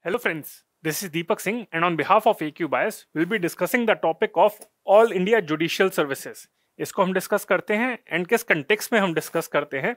Hello friends, this is Deepak Singh and on behalf of AQ Bias, we'll be discussing the topic of All India Judicial Services. इसको हम discuss करते हैं and किस context में हम discuss करते हैं.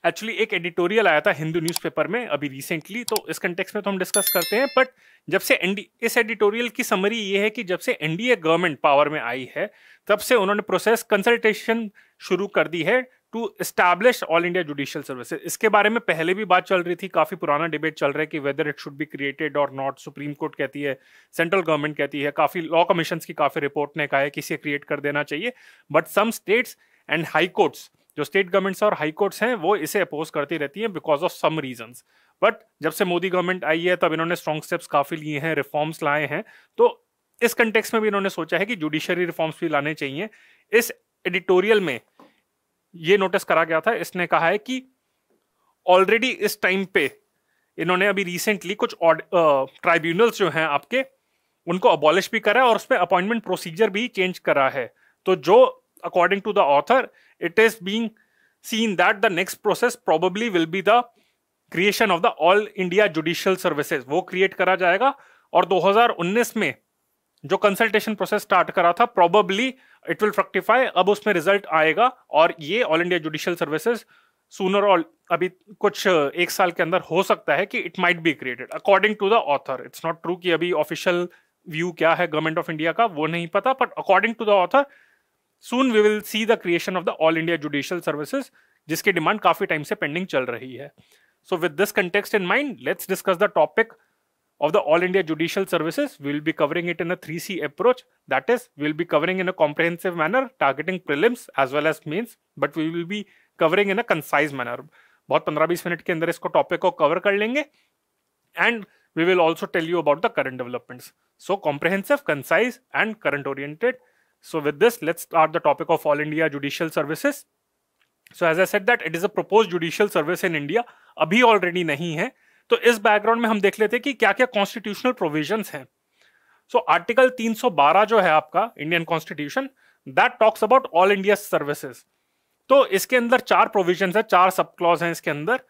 एक्चुअली एक एडिटोरियल आया था हिंदू न्यूज़पेपर में अभी रिसेंटली, तो इस कंटेक्स्ट में तो हम डिस्कस करते हैं. बट जब से इस एडिटोरियल की समरी ये है कि जब से एनडीए गवर्नमेंट पावर में आई है तब से उन्होंने प्रोसेस कंसल्टेशन शुरू कर दी है to establish all India judicial services. इसके बारे में पहले भी बात चल रही थी, काफी पुराना डिबेट चल रहा है कि whether it should be created और नॉट. सुप्रीम कोर्ट कहती है, सेंट्रल गवर्नमेंट कहती है, काफी लॉ कमीशन की काफी रिपोर्ट ने कहा है कि इसे क्रिएट कर देना चाहिए. But some states and high courts, जो स्टेट गवर्नमेंट्स और हाई कोर्ट्स हैं, वो इसे अपोज करती रहती हैं because of some reasons. But जब से मोदी गवर्नमेंट आई है तब इन्होंने स्ट्रॉन्ग स्टेप्स काफी लिए हैं, रिफॉर्म्स लाए हैं. तो इस कंटेक्स्ट में भी इन्होंने सोचा है कि जुडिशरी रिफॉर्म्स भी लाने चाहिए. इस एडिटोरियल में ये नोटिस करा गया था, इसने कहा है कि ऑलरेडी इस टाइम पे इन्होंने अभी रिसेंटली कुछ ट्राइब्यूनल्स जो हैं आपके, उनको अबॉलिश भी करा है और उस पर अपॉइंटमेंट प्रोसीजर भी चेंज करा है. तो जो according to the author it is being seen that the next process probably will be the creation of the all India judicial services. वो क्रिएट करा जाएगा और 2019 में जो कंसल्टेशन प्रोसेस स्टार्ट करा था probably it will fructify. अब उसमें रिजल्ट आएगा और ये all India judicial services sooner और अभी कुछ एक साल के अंदर हो सकता है कि it might be created according to the author. It's not true कि अभी ऑफिशियल व्यू क्या है गवर्नमेंट ऑफ इंडिया का वो नहीं पता, but according to the author soon we will see the creation of the all India judicial services, जिसकी demand काफी टाइम से पेंडिंग चल रही है. So with this context in mind, let's discuss the topic of the all India judicial services. We will be covering it in a 3C approach. That is, we will be covering in a comprehensive manner, targeting prelims as well as mains, but we will be covering in a concise manner. बहुत 15-20 minute के अंदर इसको topic को cover कर लेंगे and we will also tell you about the current developments. So comprehensive, concise and current oriented. So with this, let's start the topic of All India Judicial Services. So as I said that it is a proposed judicial service in India. अभी already नहीं है. तो इस background में हम देख लेते हैं कि क्या क्या कॉन्स्टिट्यूशनल प्रोविजंस हैं. सो आर्टिकल 312 जो है आपका Indian constitution, that talks about all India services. तो इसके अंदर 4 प्रोविजंस है, 4 सब क्लॉज हैं इसके अंदर.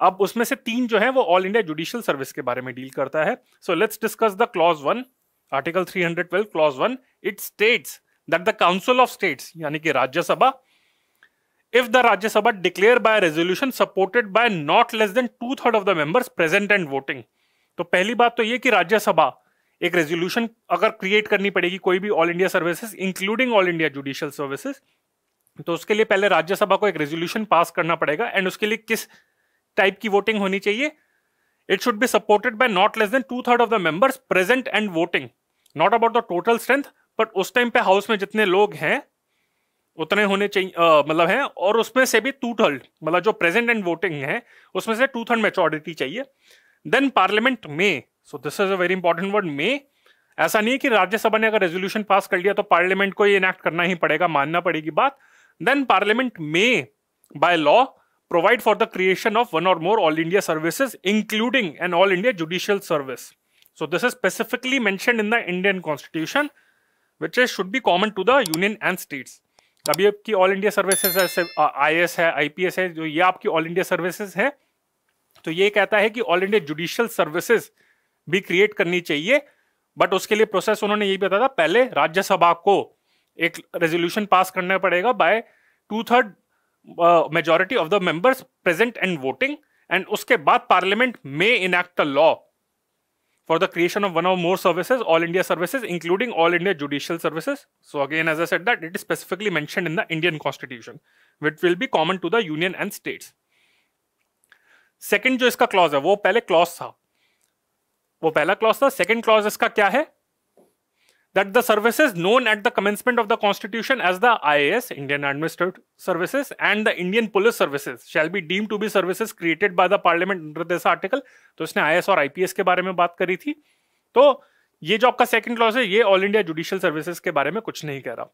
अब उसमें से 3 जो है वो ऑल इंडिया जुडिशियल सर्विस के बारे में डील करता है. So let's discuss the clause 1. Article 312 clause 1, it states that the Council of States, यानी कि Rajya Sabha, if the Rajya Sabha declare by a resolution supported by not less than 2/3 of the members present and voting. तो पहली बात तो ये कि राज्यसभा एक resolution अगर क्रिएट करनी पड़ेगी कोई भी all India services including all India judicial services, तो उसके लिए पहले राज्यसभा को एक रेजोल्यूशन पास करना पड़ेगा. एंड उसके लिए किस टाइप की वोटिंग होनी चाहिए? It should be supported by not less than 2/3 of the members present and voting. Not about the total strength, but उस टाइम पे हाउस में जितने लोग हैं उतने होने चाहिए, मतलब हैं, और उसमें से भी 2/3, मतलब जो प्रेजेंट एंड वोटिंग है उसमें से 2/3 मेजॉरिटी चाहिए. देन पार्लियामेंट में, सो this is a very important word, में. ऐसा नहीं है कि राज्यसभा ने अगर रेजोल्यूशन पास कर लिया तो पार्लियामेंट को ये इनैक्ट करना ही पड़ेगा, मानना पड़ेगी बात. देन पार्लियामेंट में by law provide for the creation of one or more all India services including an all India judicial service. So this is specifically mentioned in the Indian constitution which is should be common to the union and states. अभी आपकी all India services है, IAS है, IPS है, जो ये आपकी all India services है, तो ये कहता है कि ऑल इंडिया जुडिशियल सर्विसेज भी क्रिएट करनी चाहिए. बट उसके लिए प्रोसेस उन्होंने यही बताया था, पहले राज्यसभा को एक रेजोल्यूशन पास करना पड़ेगा by 2/3 majority of the members present and voting, and उसके बाद पार्लियामेंट में enact a law for the creation of one or more services, all India services, including all India judicial services. So again, as I said that it is specifically mentioned in the Indian Constitution, which will be common to the union and states. Second जो इसका clause है, वो पहले clause था, वो पहला clause था. Second clause इसका क्या है? That the services known at the commencement of the Constitution as the IAS, Indian Administrative Services, and the Indian Police Services shall be deemed to be services created by the Parliament under this article. तो इसने IAS और IPS के बारे में बात करी थी. तो ये जो आपका सेकंड क्लॉज है, ये ऑल इंडिया जुडिशियल सर्विसेज के बारे में कुछ नहीं कह रहा.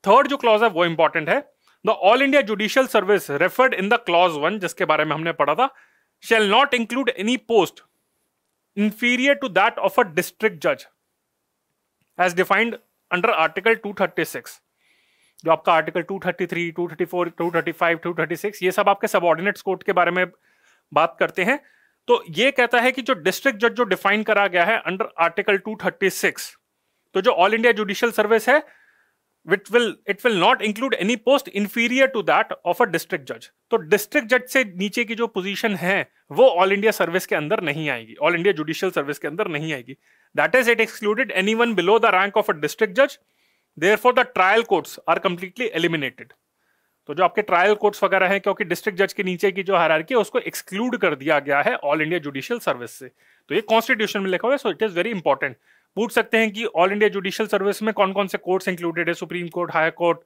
थर्ड जो क्लॉज है वो इंपॉर्टेंट है. The all India judicial service referred in the clause 1, जिसके बारे में हमने पढ़ा था, shall not include any post inferior to that of a district judge as defined under article 236. जो आपका आर्टिकल 233, 234, 235, 236, ये सब आपके सबऑर्डिनेट्स कोर्ट के बारे में बात करते हैं. तो ये कहता है कि जो डिस्ट्रिक्ट जज जो डिफाइन करा गया है अंडर आर्टिकल 236, तो जो ऑल इंडिया जुडिशियल सर्विस है, it will not include any post inferior to that of a district judge. तो डिस्ट्रिक्ट जज से नीचे की जो पोजीशन है वो ऑल इंडिया सर्विस के अंदर नहीं आएगी, ऑल इंडिया जुडिशियल सर्विस के अंदर नहीं आएगी. That is it excluded anyone below the rank of a district जज. Therefore the trial courts are completely eliminated. तो जो आपके ट्रायल कोर्ट्स वगैरह हैं, क्योंकि डिस्ट्रिक्ट जज के नीचे की जो हायरार्की है उसको एक्सक्लूड कर दिया गया है ऑल इंडिया जुडिशियल सर्विस से. तो ये कॉन्स्टिट्यूशन में लिखा हुआ है, so it is very important. पूछ सकते हैं कि ऑल इंडिया जुडिशियल सर्विस में कौन कौन से कोर्ट्स इंक्लूडेड है, supreme court, high court,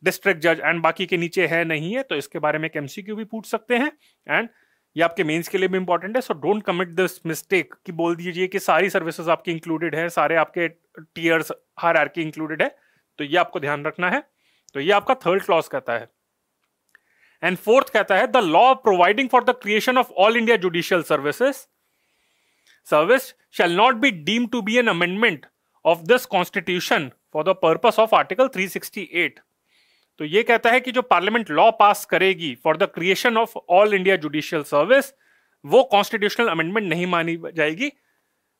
district जज, एंड बाकी के नीचे है नहीं है. तो इसके बारे में एमसीक्यू भी पूछ सकते हैं, एंड ये आपके मेंस के लिए भी इंपॉर्टेंट है. So don't commit this mistake कि बोल दीजिए कि सारी सर्विसेज आपकी इंक्लूडेड है, सारे आपके टीयर्स हायरार्की इंक्लूडेड है. तो ये आपको ध्यान रखना है. तो ये आपका थर्ड क्लॉज कहता है. एंड फोर्थ कहता है the law providing for the creation of all India judicial services service shall not be deemed to be an amendment of this constitution for the purpose of article 368. तो ये कहता है कि जो पार्लियामेंट लॉ पास करेगी for the creation of all India judicial service, वो constitutional amendment नहीं मानी जाएगी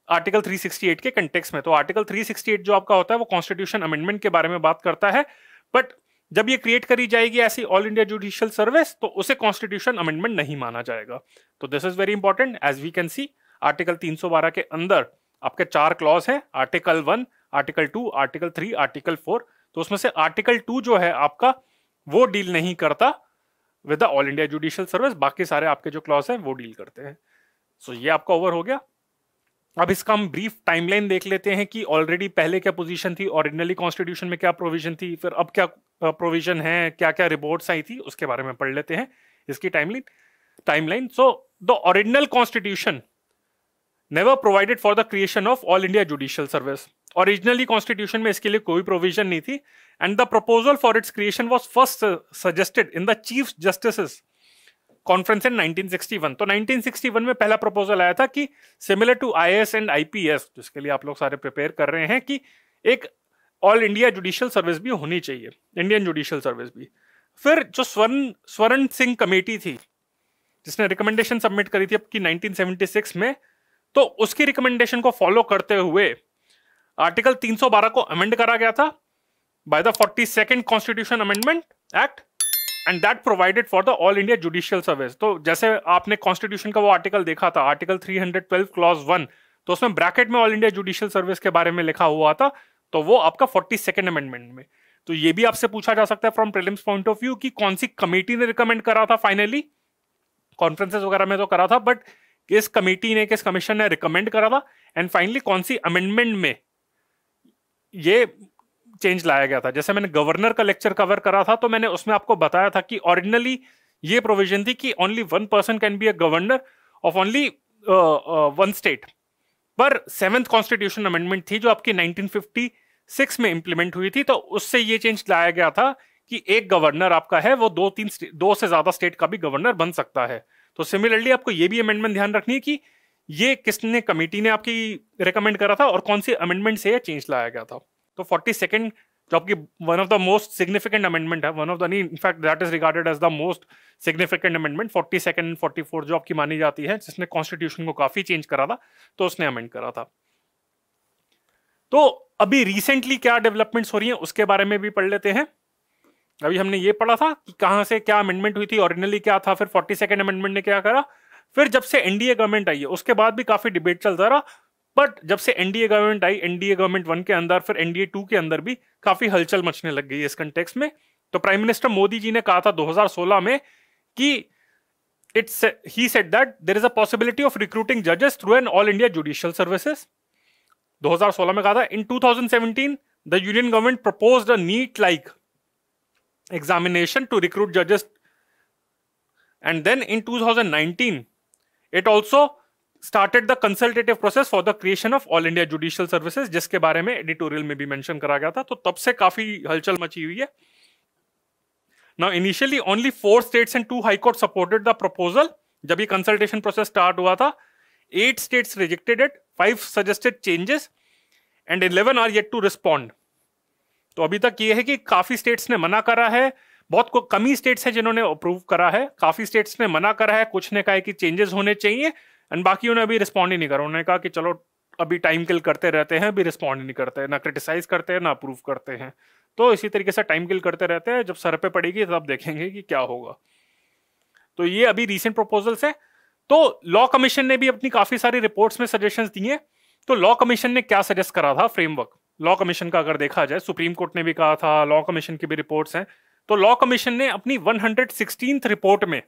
आर्टिकल 368 के कंटेक्स्ट में. तो आर्टिकल 368 जो आपका होता है वो कॉन्स्टिट्यूशन अमेंडमेंट के बारे में बात करता है, बट जब ये क्रिएट करी जाएगी ऐसी ऑल इंडिया जुडिशियल सर्विस तो उसे कॉन्स्टिट्यूशन अमेंडमेंट नहीं माना जाएगा. तो this is very important. As we can see article 312 के अंदर आपके 4 क्लॉज हैं, आर्टिकल 1, आर्टिकल 2, आर्टिकल 3, आर्टिकल 4. तो उसमें से आर्टिकल 2 जो है आपका वो डील नहीं करता with the all India judicial service, बाकी सारे आपके जो क्लॉज हैं वो डील करते हैं. सो ये आपका ओवर हो गया. अब इसका हम ब्रीफ टाइमलाइन देख लेते हैं कि ऑलरेडी पहले क्या पोजीशन थी, ओरिजिनली कॉन्स्टिट्यूशन में क्या प्रोविजन थी, फिर अब क्या प्रोविजन है, क्या क्या रिपोर्ट्स आई थी, उसके बारे में पढ़ लेते हैं इसकी timeline. So the original constitution never provided for the creation of all India judicial service. Originally constitution में इसके लिए कोई provision नहीं थी, and the proposal for its creation was first suggested in the Chief Justices Conference in 1961. तो 1961 में पहला proposal आया था कि similar to IAS and IPS, जिसके लिए आप लोग सारे prepare कर रहे हैं, कि एक all India judicial service भी होनी चाहिए, Indian judicial service भी. फिर जो स्वर्ण सिंह कमेटी थी जिसने रिकमेंडेशन सबमिट करी थी आपकी 1976 में, तो उसकी रिकमेंडेशन को फॉलो करते हुए आर्टिकल 312 को अमेंड करा गया था by the 42nd constitution amendment act, and that provided for the all India judicial service. तो जैसे आपने कॉन्स्टिट्यूशन का वो आर्टिकल देखा था, आर्टिकल 312 क्लॉज 1, तो उसमें ब्रैकेट में ऑल इंडिया जुडिशियल सर्विस के बारे में लिखा हुआ था, तो वो आपका 42nd अमेंडमेंट में. तो ये भी आपसे पूछा जा सकता है from prelims point of view कि कौन सी कमेटी ने रिकमेंड करा था. फाइनली कॉन्फ्रेंसेस वगैरह में तो करा था, बट किस कमेटी ने, किस कमीशन ने रिकमेंड करा था, एंड फाइनली कौन सी अमेंडमेंट में ये चेंज लाया गया था. जैसे मैंने गवर्नर का लेक्चर कवर करा था, तो मैंने उसमें आपको बताया था कि ओरिजिनली ये प्रोविजन थी कि only 1 person can be a governor of only 1 state. पर 7th कॉन्स्टिट्यूशन अमेंडमेंट थी जो आपकी 1956 में इंप्लीमेंट हुई थी, तो उससे ये चेंज लाया गया था कि एक गवर्नर आपका है वो 2 से ज्यादा स्टेट का भी गवर्नर बन सकता है. तो सिमिलरली आपको ये भी अमेंडमेंट ध्यान रखनी है कि ये किसने, कमेटी ने आपकी रिकमेंड करा था और कौन सी अमेंडमेंट से ये चेंज लाया गया था. तो 42nd जो आपकी one of the most significant amendment है, वन ऑफ द नहीं, in fact that is regarded as the most significant amendment, 42nd and 44 जो आपकी मानी जाती है, जिसने कॉन्स्टिट्यूशन को काफी चेंज करा था, तो उसने अमेंड करा था. तो अभी रिसेंटली क्या डेवलपमेंट्स हो रही हैं उसके बारे में भी पढ़ लेते हैं. अभी हमने ये पढ़ा था कि कहां से क्या अमेंडमेंट हुई थी, ओरिजिनली क्या था, फिर 42nd अमेंडमेंट ने क्या करा, फिर जब से एनडीए गवर्नमेंट आई है उसके बाद भी काफी डिबेट चलता रहा, बट जब से एनडीए गवर्नमेंट आई, एनडीए गवर्नमेंट 1 के अंदर, फिर एनडीए 2 के अंदर भी काफी हलचल मचने लग गई इस कंटेक्स्ट में. तो प्राइम मिनिस्टर मोदी जी ने कहा था 2016 में कि he said that there is a possibility of recruiting judges through an all India judicial services. 2016 में कहा था. In 2017 the union government proposed a NEET like examination to recruit judges, and then in 2019 it also started the consultative process for the creation of all India judicial services, जिसके बारे में editorial में भी mention करा गया था. तो तब से काफी हलचल मची हुई है. Now initially only 4 states and 2 high courts supported the proposal. जब ये consultation process start हुआ था, 8 states rejected it, 5 suggested changes and 11 are yet to respond. तो अभी तक ये है कि काफी स्टेट्स ने मना करा है, बहुत कम ही स्टेट्स हैं जिन्होंने अप्रूव करा है, काफी स्टेट्स ने मना करा है, कुछ ने कहा है कि चेंजेस होने चाहिए, एंड बाकी उन्हें अभी रिस्पॉन्ड ही नहीं करा। उन्होंने कहा कि चलो अभी टाइम किल करते रहते हैं, अभी रिस्पॉन्ड ही नहीं करते, ना क्रिटिसाइज करते हैं ना अप्रूव करते हैं। तो इसी तरीके से टाइम किल करते रहते हैं, जब सर पे पड़ेगी तब देखेंगे कि क्या होगा। तो ये अभी रीसेंट प्रपोजल्स है। तो लॉ कमीशन ने भी अपनी काफी सारी रिपोर्ट्स में सजेशंस दिए। तो लॉ कमीशन ने क्या सजेस्ट करा था फ्रेमवर्क, लॉ कमीशन का अगर देखा जाए, सुप्रीम कोर्ट ने भी कहा था, लॉ कमीशन की भी रिपोर्ट्स हैं। तो लॉ कमीशन ने अपनी 116th रिपोर्ट में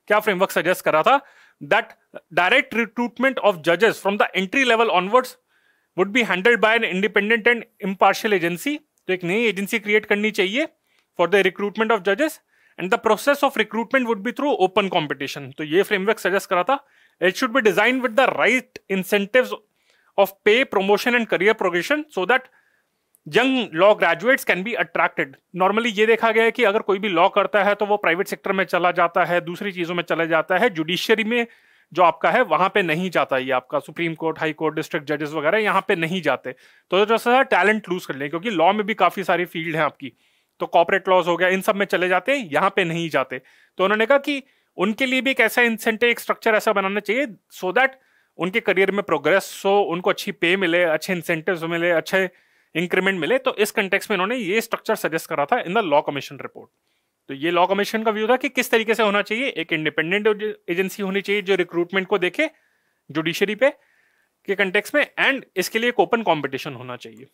क्या फ्रेमवर्क सजेस्ट करा था, दैट डायरेक्ट रिक्रूटमेंट ऑफ जजेस from the entry level onwards would be handled by an independent and impartial agency. तो एक नई एजेंसी क्रिएट करनी चाहिए फॉर द रिक्रूटमेंट ऑफ जजेस, and the process of recruitment would be through open competition. तो ये framework suggest करा था। It should be design with the right incentives of pay, promotion and career progression so that young law graduates can be attracted. Normally ये देखा गया है कि अगर कोई भी लॉ करता है तो वो प्राइवेट सेक्टर में चला जाता है, दूसरी चीजों में चला जाता है, जुडिशियरी में जो आपका है वहां पे नहीं जाता। ये आपका supreme court, high court, district जजेस वगैरह यहाँ पे नहीं जाते। तो जो सा टैलेंट लूज कर लें, क्योंकि लॉ में भी काफी सारी फील्ड है आपकी। तो कॉर्पोरेट लॉज हो गया, इन सब में चले जाते हैं, यहाँ पे नहीं जाते। तो उन्होंने कहा कि उनके लिए भी एक ऐसा इंसेंटिव, एक स्ट्रक्चर ऐसा बनाना चाहिए सो दैट उनके करियर में प्रोग्रेस हो, उनको अच्छी पे मिले, अच्छे इंसेंटिव्स मिले, अच्छे इंक्रीमेंट मिले। तो इस कंटेक्स्ट में इन्होंने ये स्ट्रक्चर सजेस्ट करा था in the law commission report. तो ये लॉ कमीशन का व्यू था कि किस तरीके से होना चाहिए। एक इंडिपेंडेंट एजेंसी होनी चाहिए जो रिक्रूटमेंट को देखे जुडिशरी पे के कंटेक्स्ट में, एंड इसके लिए एक ओपन कंपटीशन होना चाहिए।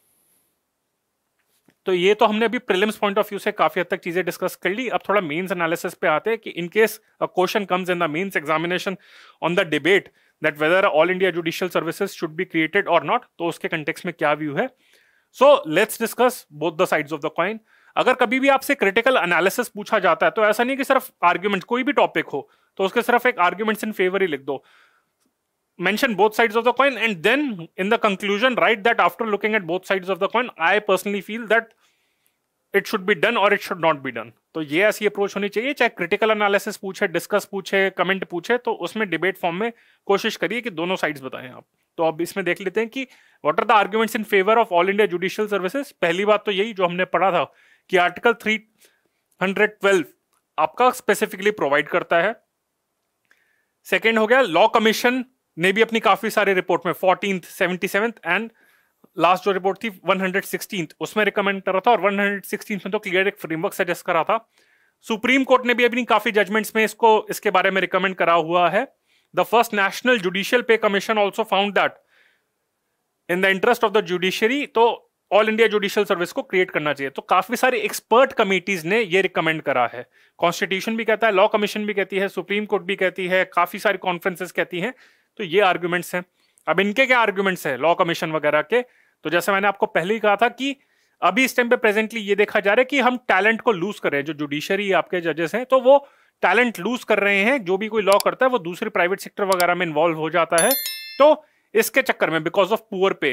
तो ये तो हमने अभी प्रीलिम्स पॉइंट ऑफ व्यू से काफी हद तक चीजें डिस्कस कर ली। अब थोड़ा मेंस एनालिसिस पे आते हैं कि in case a question comes in the mains examination on the debate that whether all India judicial services should be created और नॉट, तो उसके कंटेक्स्ट में क्या व्यू है। So let's discuss both the sides of the coin. अगर कभी भी आपसे क्रिटिकल एनालिसिस पूछा जाता है तो ऐसा नहीं कि सिर्फ आर्ग्यूमेंट, कोई भी टॉपिक हो तो उसके सिर्फ एक आर्ग्यूमेंट्स इन फेवर ही लिख दो। Mention both sides of the coin and then in the conclusion write that after looking at both sides of the coin I personally feel that it should be done or it should not be done। तो ये ऐसी approach होनी चाहिए। चाहे critical analysis पूछे, discuss पूछे, comment पूछे, तो उसमें डिबेट फॉर्म में कोशिश करिए कि दोनों साइड्स बताएं आप। तो अब इसमें देख लेते हैं कि what are the arguments in favour of all India judicial services. पहली बात तो यही जो हमने पढ़ा था कि आर्टिकल 312 आपका स्पेसिफिकली प्रोवाइड करता है। सेकेंड हो गया, लॉ कमीशन ने भी अपनी काफी सारे रिपोर्ट में 14th, 77th एंड लास्ट जो रिपोर्ट थी 116th उसमें रिकमेंड करा था, और 116th में तो क्लियर एक फ्रेमवर्क सजेस्ट करा था। सुप्रीम कोर्ट ने भी अपनी काफी जजमेंट्स में इसके बारे में रिकमेंड करा हुआ है। द फर्स्ट नेशनल जुडिशियल पे commission also found that in the interest of the judiciary तो ऑल इंडिया जुडिशियल सर्विस को क्रिएट करना चाहिए। तो काफी सारी एक्सपर्ट कमिटीज ने ये रिकमेंड करा है। कॉन्स्टिट्यूशन भी कहता है, लॉ कमीशन भी कहती है, सुप्रीम कोर्ट भी कहती है, काफी सारी कॉन्फ्रेंसेस कहती हैं। तो ये आर्ग्यूमेंट्स हैं। अब इनके क्या आर्ग्यूमेंट्स हैं लॉ कमीशन वगैरह के, तो जैसे मैंने आपको पहले ही कहा था कि अभी इस टाइम पे प्रेजेंटली ये देखा जा रहा है कि हम टैलेंट को लूज कर रहे हैं। जो जुडिशरी आपके जजेस हैं तो वो टैलेंट लूज कर रहे हैं। जो भी कोई लॉ करता है वो दूसरे प्राइवेट सेक्टर वगैरह में इन्वॉल्व हो जाता है। तो इसके चक्कर में बिकॉज ऑफ पुअर पे,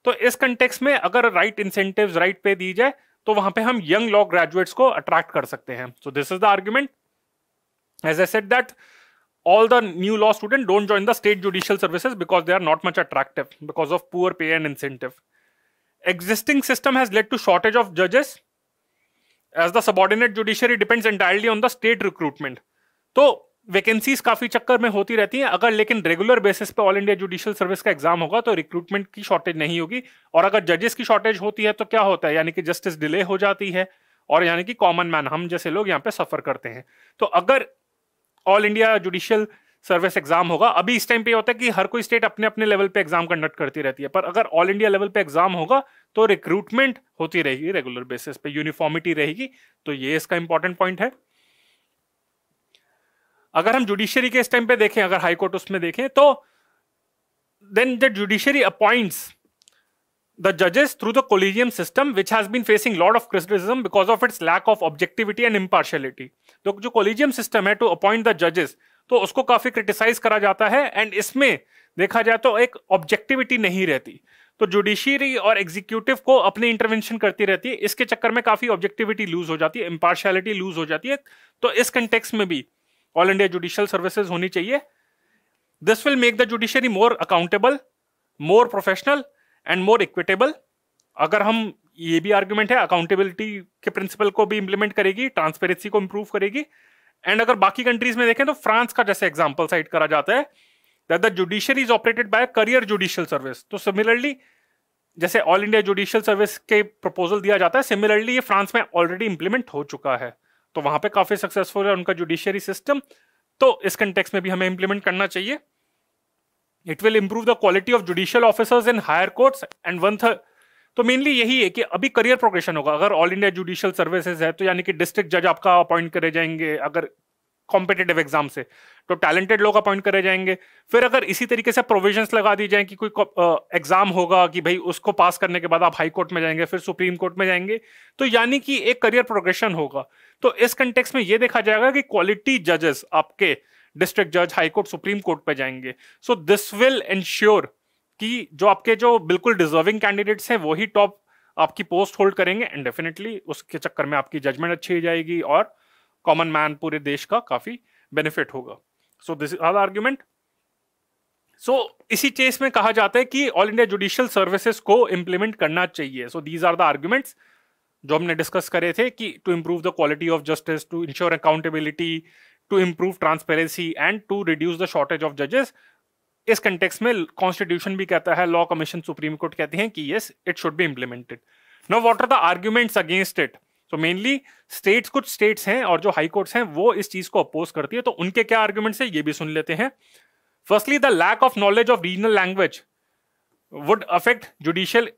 तो इस कंटेक्स्ट में अगर राइट इंसेंटिव्स, राइट पे दी जाए तो वहां पे हम यंग लॉ ग्रेजुएट्स को अट्रैक्ट कर सकते हैं। So this is the argument. As I said that all the new law students don't join the state judicial services because they are not much attractive because of poor pay and incentive. Existing system has led to shortage of judges as the subordinate judiciary depends entirely on the state recruitment. तो vacancies काफी चक्कर में होती रहती हैं। अगर लेकिन regular basis पे ऑल इंडिया जुडिशियल सर्विस का एग्जाम होगा तो रिक्रूटमेंट की शॉर्टेज नहीं होगी। और अगर जजेस की शॉर्टेज होती है तो क्या होता है, यानी कि जस्टिस डिले हो जाती है और यानी कि कॉमन मैन, हम जैसे लोग यहाँ पे सफर करते हैं। तो अगर all India judicial service exam होगा, अभी इस टाइम पे होता है कि हर कोई स्टेट अपने अपने लेवल पे एग्जाम कंडक्ट करती रहती है, पर अगर ऑल इंडिया लेवल पे एग्जाम होगा तो रिक्रूटमेंट होती रहेगी रेगुलर बेसिस पे, यूनिफॉर्मिटी रहेगी। तो ये इसका इंपॉर्टेंट पॉइंट है। अगर हम जुडिशरी के इस टाइम पे देखें, अगर हाई कोर्ट उसमें देखें, तो then the judiciary appoints the judges through the collegium system which has been facing lot of criticism because of its lack of objectivity and impartiality। तो जो collegium system है to appoint the judges तो उसको काफी criticise करा जाता है, and इसमें देखा जाए तो एक ऑब्जेक्टिविटी नहीं रहती। तो जुडिशरी और एग्जीक्यूटिव को अपनी इंटरवेंशन करती रहती है, इसके चक्कर में काफी ऑब्जेक्टिविटी लूज हो जाती है, इंपार्शियलिटी लूज हो जाती है। तो इस कंटेक्स्ट में भी ऑल इंडिया जुडिशियल सर्विसेज होनी चाहिए। This will make the judiciary more accountable, more professional and more equitable. अगर हम, ये भी आर्गुमेंट है, अकाउंटेबिलिटी के प्रिंसिपल को भी इंप्लीमेंट करेगी, ट्रांसपेरेंसी को इंप्रूव करेगी, एंड अगर बाकी कंट्रीज में देखें तो फ्रांस का जैसे एग्जांपल साइट करा जाता है that the judiciary is operated by career judicial service. तो सिमिलरली जैसे ऑल इंडिया जुडिशियल सर्विस के प्रपोजल दिया जाता है, सिमिलरली ये फ्रांस में ऑलरेडी इंप्लीमेंट हो चुका है, तो वहां पे काफी सक्सेसफुल है उनका जुडिशियरी सिस्टम। तो इस कंटेक्स्ट में भी हमें इंप्लीमेंट करना चाहिए। It will improve the quality of judicial officers in higher courts and one third. तो मेनली यही है कि अभी करियर प्रोग्रेशन होगा। अगर ऑल इंडिया जुडिशियल सर्विसेज है तो यानी कि डिस्ट्रिक्ट जज आपका अपॉइंट करे जाएंगे, अगर कॉम्पिटेटिव एग्जाम से तो टैलेंटेड लोग अपॉइंट करे जाएंगे। फिर अगर इसी तरीके से प्रोविजंस लगा दी जाए कि कोई एग्जाम होगा कि भाई उसको पास करने के बाद आप हाई कोर्ट में जाएंगे, फिर सुप्रीम कोर्ट में जाएंगे, तो यानी कि एक करियर प्रोग्रेशन होगा। तो इस कंटेक्स्ट में ये देखा जाएगा कि क्वालिटी जजेस आपके डिस्ट्रिक्ट जज, हाई कोर्ट, सुप्रीम कोर्ट पे जाएंगे। सो दिस विल इंश्योर कि जो आपके जो बिल्कुल डिजर्विंग कैंडिडेट्स हैं वही टॉप आपकी पोस्ट होल्ड करेंगे, एंड डेफिनेटली उसके चक्कर में आपकी जजमेंट अच्छी हो जाएगी और कॉमन मैन पूरे देश का काफी बेनिफिट होगा। So this is the argument. So इसी केस में कहा जाता है कि ऑल इंडिया जुडिशियल सर्विसेज को इंप्लीमेंट करना चाहिए। So these are the arguments जो हमने डिस्कस करे थे कि to improve the quality of justice, to ensure accountability, to improve transparency and to reduce the shortage of जजेस। इस कंटेक्स्ट में कॉन्स्टिट्यूशन भी कहता है, लॉ कमीशन, सुप्रीम कोर्ट कहते हैं कि yes it should be implemented. Now what are the arguments against it? तो मेनली स्टेट्स, कुछ स्टेट्स हैं और जो हाई कोर्ट्स हैं वो इस चीज को अपोज करती है, तो उनके क्या आर्ग्यूमेंट्स है ये भी सुन लेते हैं। Firstly, the lack of knowledge of regional language would affect judicial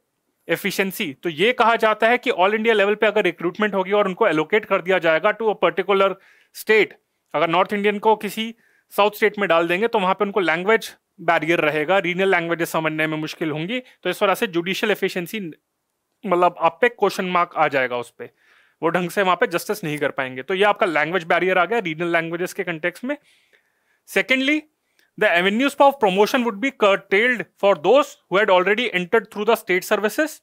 efficiency. तो ये कहा जाता है कि ऑल इंडिया लेवल पे अगर रिक्रूटमेंट होगी और उनको एलोकेट कर दिया जाएगा टू अ पर्टिकुलर स्टेट, अगर नॉर्थ इंडियन को किसी साउथ स्टेट में डाल देंगे तो वहां पे उनको लैंग्वेज बैरियर रहेगा, रीजनल लैंग्वेजेस समझने में मुश्किल होंगी, तो इस वजह से जुडिशियल एफिशिएंसी मतलब आप पे क्वेश्चन मार्क आ जाएगा, उस पे वो ढंग से वहां पे जस्टिस नहीं कर पाएंगे। तो ये आपका लैंग्वेज बैरियर आ गया रीजनल लैंग्वेजेस के कंटेक्स्ट में। Secondly, the avenues of promotion would be curtailed for those who had already entered through the state services.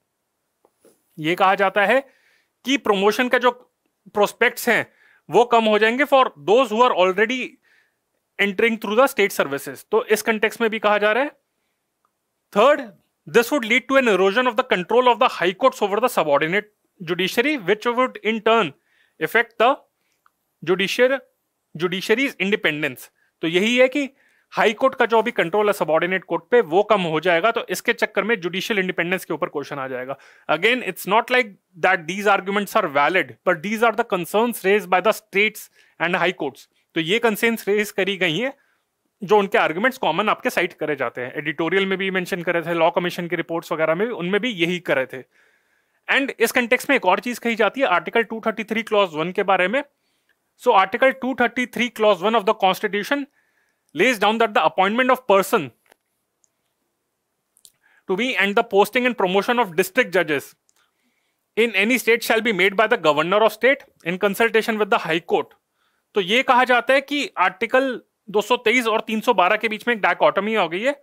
ये कहा जाता है कि प्रमोशन का जो प्रोस्पेक्ट्स हैं वो कम हो जाएंगे for those who are already entering through the state services. तो इस कंटेक्स्ट में भी कहा जा रहा है। Third, this would lead to an erosion of the control of the high courts over the subordinate judiciary, which would in turn affect the judiciary's independence। तो यही है कि हाई कोर्ट का जो अभी कंट्रोल है सबऑर्डिनेट कोर्ट पे वो कम हो जाएगा, तो इसके चक्कर में जुडिशियल इंडिपेंडेंस के ऊपर क्वेश्चन आ जाएगा। Again it's not like that these arguments are valid, but these are the concerns raised by the states and high courts. तो ये कंसर्न्स रेज करी गई हैं जो उनके आर्ग्यूमेंट्स कॉमन आपके साइट करे जाते हैं। एडिटोरियल में भी मेंशन करे थे, लॉ कमीशन की रिपोर्ट्स वगैरह में भी, उनमें भी यही करे थे। एंड इस कंटेक्स्ट में एक और चीज कही जाती है आर्टिकल 233 क्लॉज 1 के बारे में। So article 233 clause 1 of the constitution lays down that the appointment of person to be and the posting and promotion of district judges in any state shall be made by the governor of state in consultation with the high court। तो ये कहा जाता है कि article 223 और 312 के बीच में एक डायकोटमी हो गई है।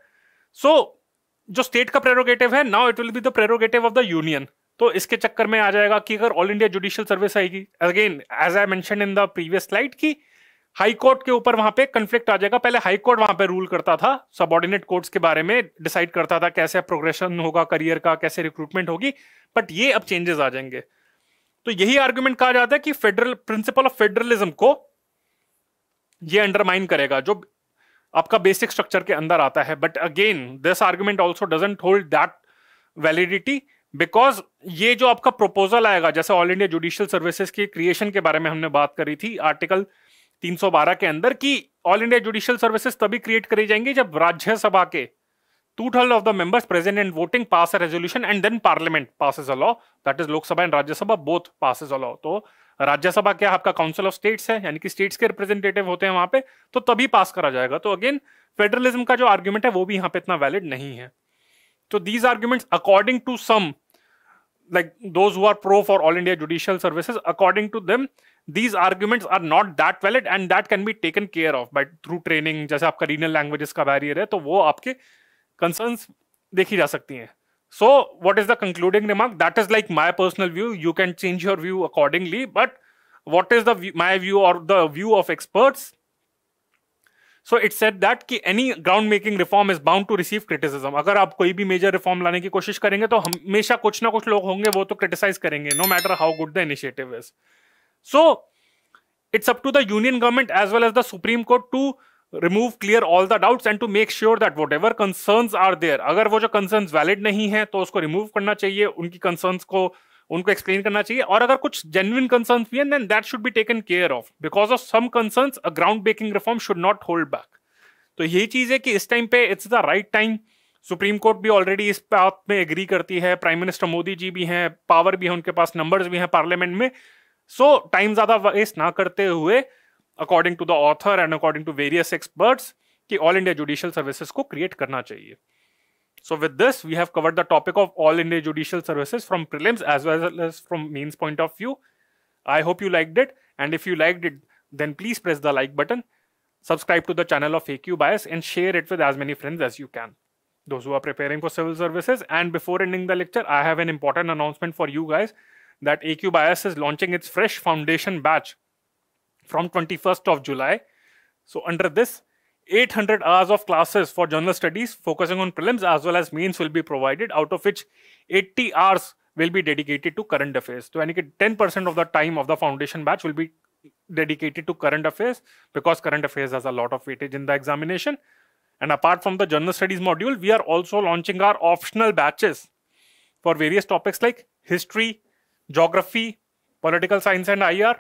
सो जो स्टेट का प्रेरोगेटिव है, now it will be the prerogative of the union. तो इसके चक्कर में आ जाएगा कि अगर ऑल इंडिया जुडिशियल सर्विस आएगी, again as I mention in the previous slide, की हाई कोर्ट के ऊपर वहां पे कंफ्लिक्ट आ जाएगा। पहले हाई कोर्ट वहां पे रूल करता था, सबऑर्डिनेट कोर्ट्स के बारे में डिसाइड करता था कैसे प्रोग्रेशन होगा करियर का, कैसे रिक्रूटमेंट होगी, बट ये अब चेंजेस आ जाएंगे। तो यही आर्गुमेंट कहा जाता है कि फेडरल प्रिंसिपल ऑफ फेडरलिज्म को ये अंडरमाइन करेगा जो आपका बेसिक स्ट्रक्चर के अंदर आता है। But again this argument also doesn't hold that validity, because ये जो आपका प्रपोजल आएगा, जैसे ऑल इंडिया जुडिशियल सर्विसेज की क्रिएशन के बारे में हमने बात करी थी आर्टिकल 312 के अंदर, कि ऑल इंडिया जुडिशियल सर्विसेज तभी क्रिएट करी जाएंगी जब राज्यसभा के 2/3 of the members present in voting pass a resolution and then parliament passes a law, that is Lok Sabha and Rajya Sabha both passes a law। तो राज्यसभा क्या आपका काउंसिल ऑफ स्टेट्स है, यानी कि स्टेट्स के रिप्रेजेंटेटिव होते हैं वहां पे, तो तभी पास करा जाएगा। तो अगेन फेडरलिज्म का जो आर्ग्यूमेंट है वो भी यहाँ पे इतना वैलिड नहीं है। तो these arguments according to some, like those who are pro for all India judicial services, according to them these arguments are not that valid and that can be taken care of by through training। जैसे आपका regional languages का barrier है तो वो आपके concerns देखी जा सकती हैं। So what is the concluding remark? That is like my personal view, you can change your view accordingly, but what is the my view or the view of experts? So it said that कि any ground making reform is bound to receive criticism. अगर आप कोई भी major reform लाने की कोशिश करेंगे तो हमेशा कुछ ना कुछ लोग होंगे वो तो क्रिटिसाइज करेंगे, no matter how good the initiative is. So it's up to the union government as well as the Supreme Court to remove clear all the doubts and to make sure that whatever concerns are there, अगर वो जो concerns valid नहीं है तो उसको remove करना चाहिए, उनकी concerns को उनको explain करना चाहिए, और अगर कुछ genuine concerns भी हैं then that should be taken care of. Because of some concerns, a ground-breaking reform should not hold back. तो यही चीज है कि इस टाइम पे it's the right time. Supreme court भी ऑलरेडी इस बात में एग्री करती है, प्राइम मिनिस्टर मोदी जी भी हैं, पावर भी है उनके पास, नंबर्स भी हैं पार्लियामेंट में. सो टाइम ज्यादा वेस्ट ना करते हुए, according to the author and according to various experts, कि ऑल इंडिया जुडिशियल सर्विसेज को क्रिएट करना चाहिए. So with this we have covered the topic of all India judicial services from prelims as well as from mains point of view. I hope you liked it, and if you liked it then please press the like button, subscribe to the channel of AQ Bias, and share it with as many friends as you can, those who are preparing for civil services. And before ending the lecture, I have an important announcement for you guys, that AQ Bias is launching its fresh foundation batch from 21st of July. So under this, 800 hours of classes for general studies focusing on prelims as well as mains will be provided, out of which 80 hours will be dedicated to current affairs. So 10% of the time of the foundation batch will be dedicated to current affairs, because current affairs has a lot of weightage in the examination. And apart from the general studies module, we are also launching our optional batches for various topics like history, geography, political science and IR,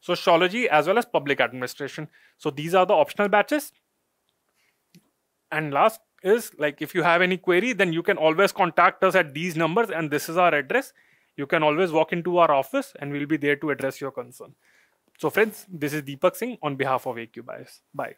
sociology, as well as public administration. So these are the optional batches. And last is, like, if you have any query, then you can always contact us at these numbers, and this is our address. You can always walk into our office and we'll be there to address your concern. So friends, this is Deepak Singh on behalf of AQ Bias. Bye.